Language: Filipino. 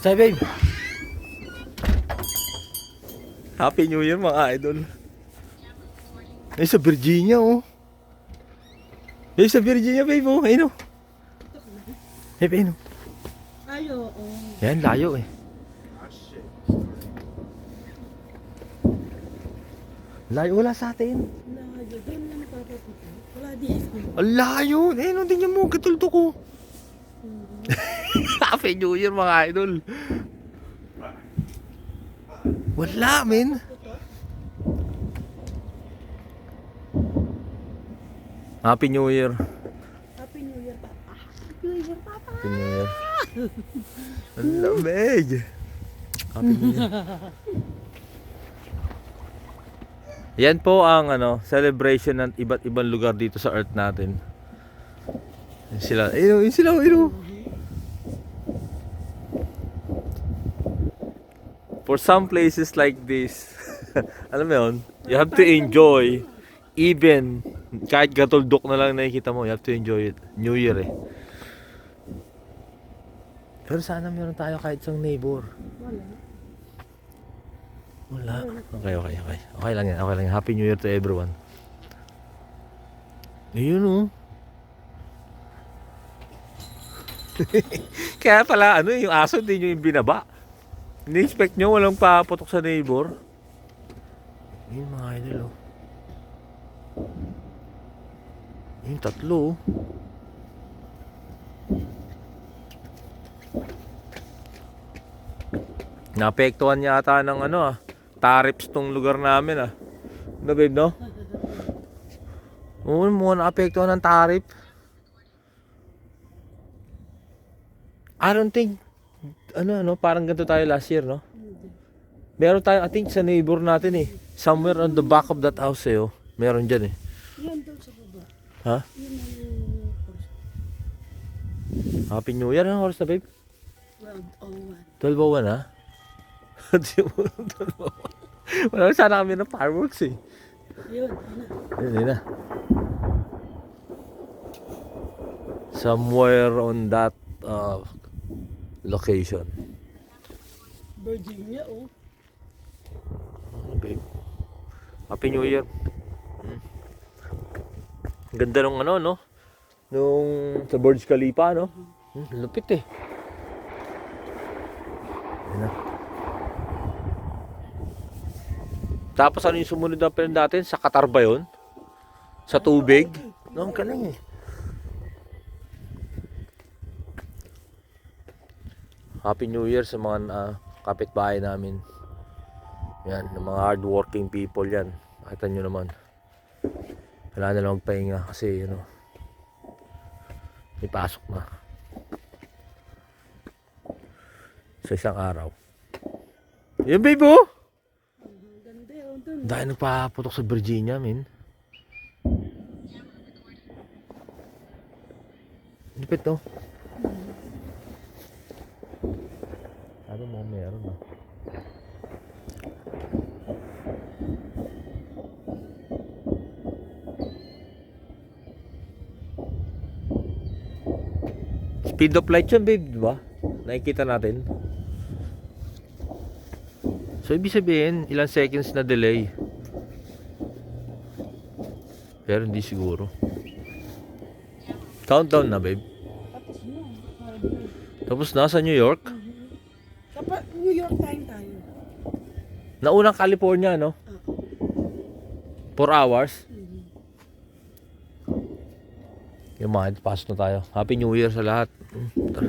Say, babe. Happy New Year, mga idol. Ay, sa Virginia, oh. Ay, sa Virginia, babe, oh. Ayun, oh. Babe, ayun, oh. Ayo, oh. Yan, layo, eh. Layo, wala sa atin. Layo, doon na napapapunta. Wala dito. Ang layo. Ayun, oh, tingnan mo, katulto ko. Happy New Year, mga idol. Wala, men. Happy New Year. Happy New Year, Papa. Happy New Year, Papa. Happy New Year. Ang lamig. Happy New Year. Yan po ang celebration ng iba't ibang lugar dito sa Earth natin. Yan sila, ayun sila, ayun. For some places like this, alam mo yun, you have to enjoy even kahit gatuldok na lang nakikita mo, you have to enjoy it. New Year, eh. Pero sana meron tayo kahit isang neighbor. Wala. Okay. Okay lang yan. Happy New Year to everyone. Ayun, oh. Kaya pala, yung aso hindi nyo yung binaba. Ini-expect nyo walang paputok sa neighbor. Ayun, mga idol, oh. Ayun, tatlo, oh. Naapektuhan yata ng tariffs tong lugar namin, ah. Ano, babe, no? Oo, mukha naapektuhan ng tariff. I don't think, parang ganito tayo last year, no? Meron tayo, I think, sa neighbor natin, eh. Somewhere on the back of that house, eh, oh. Meron dyan, eh. Yan doon sa baba. Ha? Yun ang Happy New Year, anong oras na, babe? 12:01. 12:01, ha? Wala sana kami ng fireworks, eh. Yun, Yun na. Somewhere on that location. Virginia, oh. Okay. Happy New Year. Ganda nung no? Nung sa Burj Khalifa, no? Lupit, eh. Yan na. Tapos ano yung sumunod na film natin? Sa Qatar ba yun? Sa tubig? No, ang galing, eh. Happy New Year sa mga kapitbahay namin. Yan, ng mga hardworking people yan. Nakita nyo naman. Wala na lang magpahinga kasi may pasok na. Sa isang araw. Yan, babe, oh! Ganda, oh, doon. Dahil nagpaputok sa Virginia, min. Lipit, no? Sabi mo, meron, ah. Speed of light yan, babe, di ba? Nakikita natin. So, ibig sabihin, ilang seconds na delay. Pero hindi siguro. Countdown na, babe. Tapos na. Tapos na sa New York. Kapag New York time tayo. Naunang California, no? 4 hours. Yung mga, pasok na tayo. Happy New Year sa lahat. Tara.